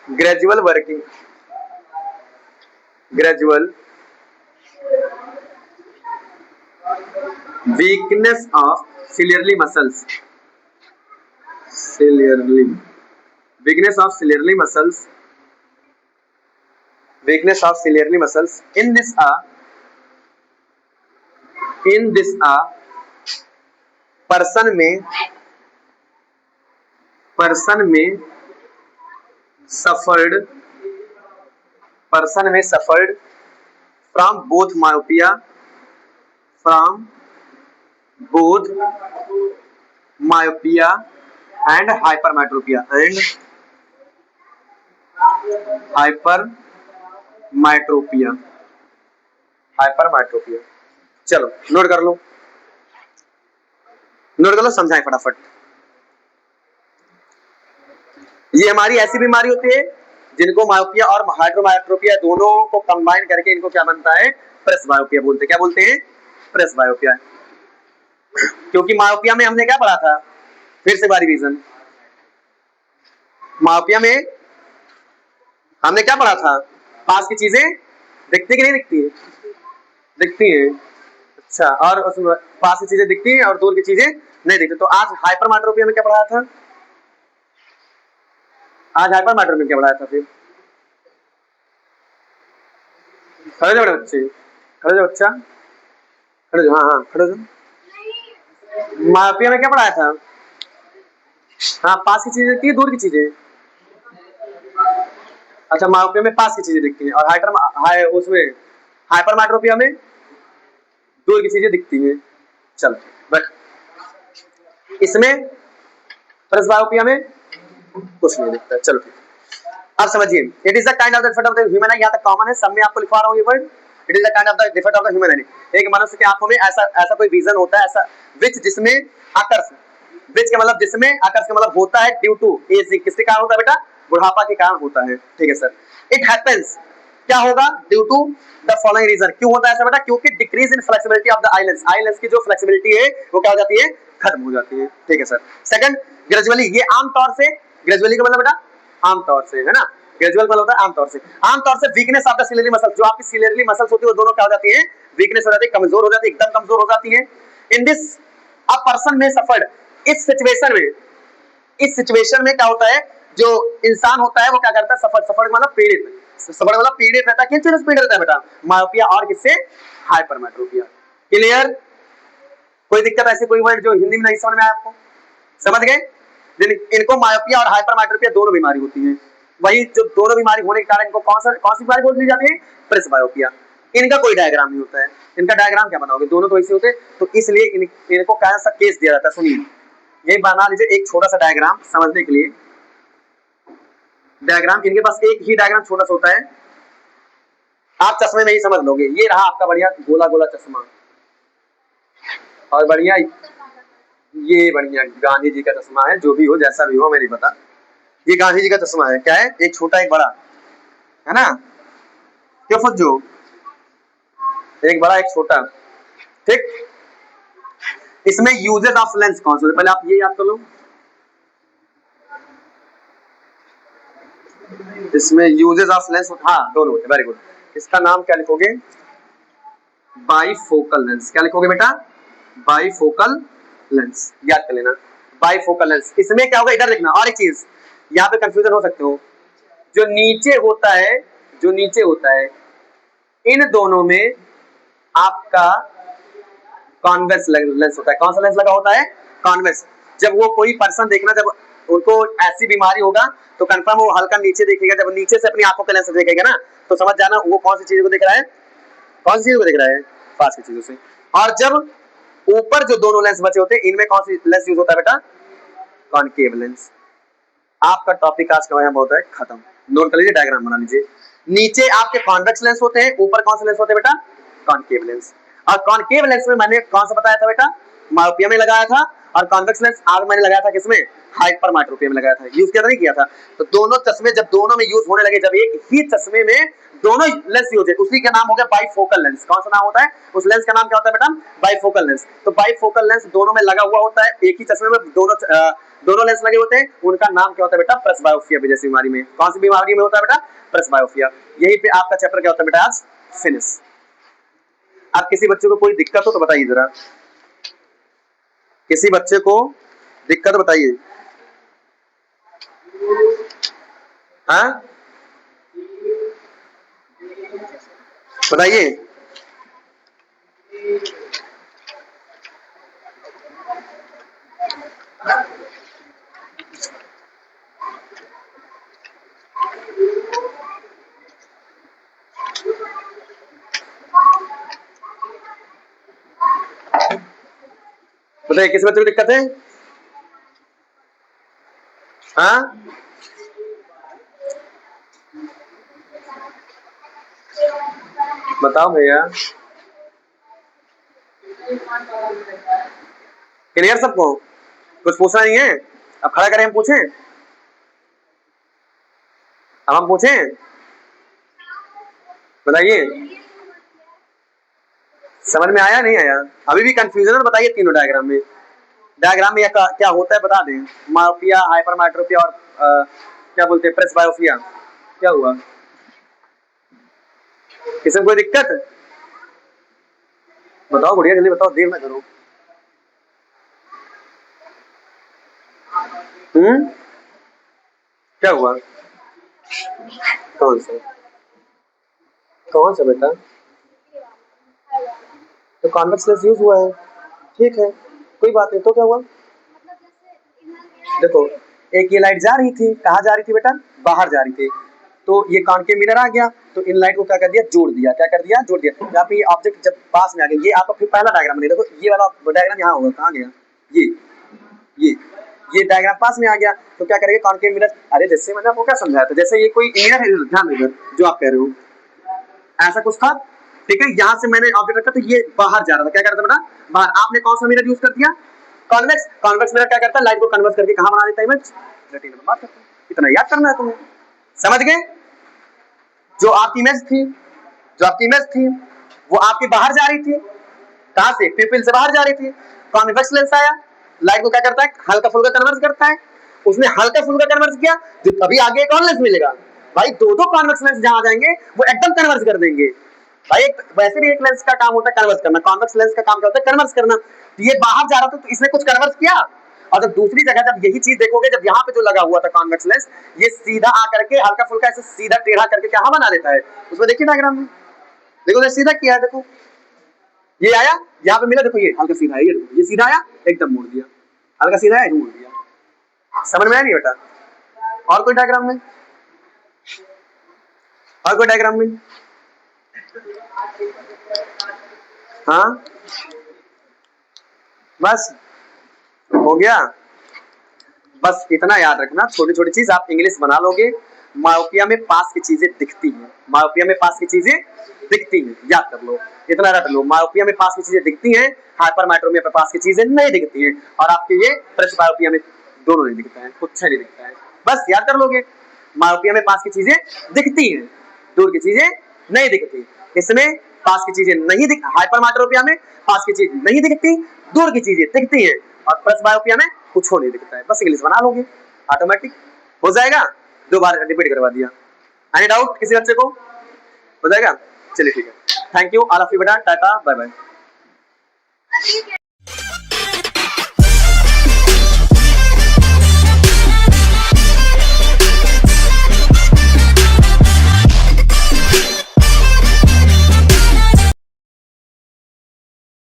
gradual working, gradual weakness of ciliary muscles, ciliary weakness of ciliary muscles, weakness of ciliary muscles in this person में suffered from both myopia and hypermetropia hypermetropia। चलो नोट कर लो समझाएं फटाफट। ये हमारी ऐसी बीमारी होती है जिनको मायोपिया और हाइड्रोमायोट्रोपिया दोनों को कंबाइन करके इनको क्या बनता है, प्रेसबायोपिया बोलते हैं। क्या बोलते हैं? प्रेसबायोपिया। क्योंकि मायोपिया में हमने क्या पढ़ा था, फिर से बारी रीजन, मायोपिया में हमने क्या पढ़ा था, पास की चीजें दिखती कि नहीं दिखती है? दिखती है। अच्छा, और उसमें पास की चीजें दिखती हैं और दूर की चीजें नहीं दिखती। तो आज हाइपरमेट्रोपिया में क्या पढ़ाया था? आज हाइपरमेट्रोपिया में क्या पढ़ाया था? फिर खड़े जाओ बच्चे, खड़े जाओ बच्चा, खड़े जाओ। हाँ खड़े जाओ। मायोपिया में क्या पढ़ाया था? हाँ, पास की चीजें दिखती है, दूर की चीजें। अच्छा, मायोपिया में पास की चीजें दिखती हैं और उसमें हाइपरमेट्रोपिया में दूर की चीजें दिखती हैं। चलो बट इसमें प्रेसबायोपिया में कुछ नहीं दिखता। चलो ठीक, अब समझिए, it is the kind of the defect of the human आई, यहाँ तक कॉमन है, सब में आपको लिखवा रहा हूँ ये word. It is the kind of the defect of the human आई, एक मनुष्य के आंखों में ऐसा कोई विजन होता है, ऐसा विच जिसमें आकर्ष, विच के मतलब जिसमें, आकर्ष का मतलब होता है ड्यू टू एजिंग, किसके कारण होता है बेटा? बुढ़ापा के कारण होता है। ठीक है सर। इट हैपेंस, क्या होगा? Due to the following reason. क्यों होता है ऐसा बेटा? क्योंकि decrease in flexibility of the eye lens, eye lens की जो फ्लेक्सिबिलिटी है वो क्या हो जाती है? खत्म हो जाती है। ठीक है सर। सेकंड, ग्रेजुअली, ये आमतौर से, ग्रेजुअली का मतलब बेटा आमतौर से, है ना, ग्रेजुअल मतलब होता है आमतौर से weakness of the ciliary muscle, जो आपकी सिलियरी मसल्स होती है वो दोनों क्या हो जाती है? वीकनेस हो जाती है, कमजोर हो जाती है, एकदम कमजोर हो जाती है। इन दिस अ पर्सन में सफर्ड, इस सिचुएशन में क्या होता है, जो इंसान होता है वो क्या करता है? सफर मतलब पीड़ित, सफर मतलब पीड़ित रहता है। किन चीजों से पीड़ित रहता है बेटा? मायोपिया और किससे? हाइपरमेट्रोपिया। क्लियर? कोई दिक्कत ऐसी कोई वर्ड जो हिंदी में नहीं समझ में आया आपको? समझ गए? इनको मायोपिया और हाइपरमेट्रोपिया दोनों बीमारी होती है। वही जो दोनों बीमारी होने के कारण इनको कौन सी बीमारी बोल दी जाती है? प्रेसबायोपिया। इनका कोई डायग्राम नहीं होता है, इनका डायग्राम क्या बनाओगे? दोनों तो ऐसे होते, तो इसलिए इनको क्या सा केस दिया जाता है। सुनिए, ये बना लीजिए एक छोटा सा डायग्राम समझने के लिए। डायग्राम, इनके पास एक ही डायग्राम छोटा सा होता है, आप चश्मे में ही समझ लोगे। ये रहा आपका बढ़िया गोला गोला चश्मा, और बढ़िया ये बढ़िया गांधी जी का चश्मा है, जो भी हो जैसा भी हो हमें नहीं पता, ये गांधी जी का चश्मा है। क्या है? एक छोटा एक बड़ा, है ना? क्यों फुज्जो? एक बड़ा एक छोटा, ठीक। इसमें यूजेस ऑफ लेंस कौन से होते? पहले आप ये याद कर लो। इसमें यूजेस ऑफ लेंस, हाँ दोनों होते, वेरी गुड। इसका नाम क्या लिखोगे? Bifocal lens. क्या लिखोगे बेटा? बाइफोकल लेंस, याद कर लेना, बाइफोकल लेंस। इसमें क्या होगा, इधर देखना। और एक चीज यहाँ पे कंफ्यूजन हो सकते हो, जो नीचे होता है इन दोनों में आपका कॉन्वेक्स लेंस होता है। कौन सा लेंस लगा होता है? कॉन्वेक्स। जब वो कोई पर्सन देखना, जब उनको ऐसी बीमारी होगा तो कंफर्म वो हल्का नीचे देखेगा। जब नीचे से अपनी आंखों के लेंस देखेगा ना, तो समझ जाना वो कौन सी चीजों को देख रहा है? कौन सी चीजों को देख रहा है? पास की चीजों से। और जब ऊपर जो दोनों लेंस बचे होते हैं, इनमें कौन सी लेंस यूज होता है बेटा? Concave lens. आपका टॉपिक आज का बहुत है खत्म। नोट कर लीजिए, डायग्राम बना लीजिए। नीचे आपके कॉन्वेक्स लेंस होते हैं, ऊपर कौन से लेंस होते हैं बेटा? Concave lens. और कॉनकेव लेंस में मैंने कौन सा बताया था बेटा? मायोपिया में लगाया था। और कॉन्वेक्स लेंस आज मैंने लगाया था किसमें? हाइपरमेट्रोपिया में लगाया था। यूज किया था नहीं किया था? तो दोनों चश्मे जब दोनों में यूज होने लगे, जब एक ही चश्मे में दोनों लेंस यूज है, उसी का नाम हो गया बाइफोकल लेंस। कौन सा नाम होता है उस लेंस का? नाम क्या होता है बेटा? Bifocal lens. तो बाइफोकल लेंस दोनों में लगा हुआ होता है, एक ही चश्मे में दोनों लेंस लगे होते हैं, उनका नाम क्या होता है बेटा? प्रेसबायोपिया जैसी बीमारी में। कौन सी बीमारी में होता है बेटा? प्रेसबायोपिया। यही पे आपका चैप्टर क्या होता है बेटा? आज फिनिश। अब किसी बच्चे को कोई दिक्कत हो तो बताइए जरा, किसी बच्चे को दिक्कत बताइए। हाँ बताइए। बताइए किसी बच्चे को दिक्कत है? हाँ बताओ भैया। क्लियर सबको? कुछ पूछना नहीं है? अब खड़ा करें हम पूछें? अब हम पूछें? बताइए समझ में आया नहीं आया? अभी भी कंफ्यूजन है? बताइए तीनों डायग्राम में, डायग्राम में क्या होता है बता दें। मायोपिया, हाइपरमेट्रोपिया और क्या बोलते हैं प्रेसबायोपिया। क्या हुआ? किसी को कोई दिक्कत? बताओ बढ़िया, जल्दी बताओ, देर ना करो। क्या हुआ? कौन सा? कौन सा बेटा? तो कॉन्वेक्स लेंस यूज हुआ है, ठीक है, कोई बात नहीं। तो क्या हुआ? देखो एक ये लाइट जा रही थी, कहाँ जा रही थी बेटा? बाहर जा रही थी। तो ये कॉनकेव मिरर आ गया, तो इन लाइट को क्या कर दिया? जोड़ दिया। क्या कर दिया? जोड़ दिया। यहाँ पे ये ऑब्जेक्ट जब पास में आ गया, ये आपका फिर पहला डायग्राम नहीं, देखो ये वाला डायग्राम यहाँ होगा, कहाँ गया? ये ये ये डायग्राम पास में आ गया, तो क्या करेंगे? कॉनकेव मिरर, अरे जैसे मैंने आपको क्या समझाया था, जैसे ये कोई मिरर है, ध्यान देकर जो आप कह रहे हो ऐसा कुछ था, ठीक है। यहाँ से मैंने ऑब्जेक्ट रखा तो ये बाहर जा रहा था, क्या कर रहा था बेटा? बाहर। आपने कौन सा मिरर यूज कर दिया? कॉन्वेक्स। कॉन्वेक्स मिरर क्या करता है? लाइट को कन्वर्ट करके कहाँ बना देता है? इमेज रेटिना में बात करता है। इतना याद करना है तुम्हें, समझ गए? जो आपकी इमेज थी, जो आपकी इमेज थी वो आपकी बाहर जा रही थी, कहां से? पिपिल से बाहर जा रही थी। कॉन्वेक्स लेंस आया, लाइट को क्या करता है? हल्का फुल्का कन्वर्ट करता है। उसने हल्का फुल्का कन्वर्ट किया, जो तभी आगे कौन लेंस मिलेगा भाई? दो कॉन्वेक्स लेंस जहां जाएंगे वो एकदम कन्वर्ट कर देंगे भाई। वैसे भी एक लेंस का काम होता है कन्वर्ट करना, कॉन्वेक्स लेंस का काम क्या होता है? कन्वर्ट करना। तो ये बाहर जा रहा था तो इसने कुछ कन्वर्ट किया, और जब दूसरी जगह जब यही चीज देखोगे, जब यहाँ पे जो लगा हुआ था कॉन्वेक्स लेंस, ये सीधा आकर के हल्का फुल्का ऐसे सीधा टेढ़ा करके क्या बना देता है? उसमें देखिए डायग्राम में, देखो सीधा किया है, देखो ये आया यहाँ पे मिला, देखो ये हल्का सीधा है, ये देखो ये सीधा आया एकदम मोड़ दिया, हल्का सीधा है मोड़ दिया। समझ में आया नहीं बेटा? और कोई डायग्राम में? और कोई डायग्राम में? हाँ बस हो गया। बस इतना याद रखना, छोटी छोटी चीज आप इंग्लिश बना लोगे। मायोपिया में पास की चीजें दिखती हैं, मायोपिया में पास की चीजें दिखती हैं, याद कर लो, इतना रट लो। मायोपिया में पास की चीजें दिखती हैं, हाइपरमेट्रोपिया में पास की चीजें नहीं दिखती हैं, और आपके ये प्रेसबायोपिया में दोनों नहीं दिखता है, कुछ नहीं दिखता है। बस याद कर लोगे, मायोपिया में पास की चीजें दिखती हैं, दूर की चीजें नहीं दिखती। इसमें पास की चीजें नहीं दिख, हाइपरमेट्रोपिया में पास की चीज नहीं दिखती, दूर की चीजें दिखती हैं, और प्रेसबायोपिया में कुछ हो नहीं दिखता है। बस इंग्लिश बना लोगे, ऑटोमेटिक हो जाएगा। दो बार रिपीट करवा दिया। एनी डाउट किसी बच्चे को? हो जाएगा? चलिए ठीक है, thank you all of you बेटा, टाटा बाय बाय।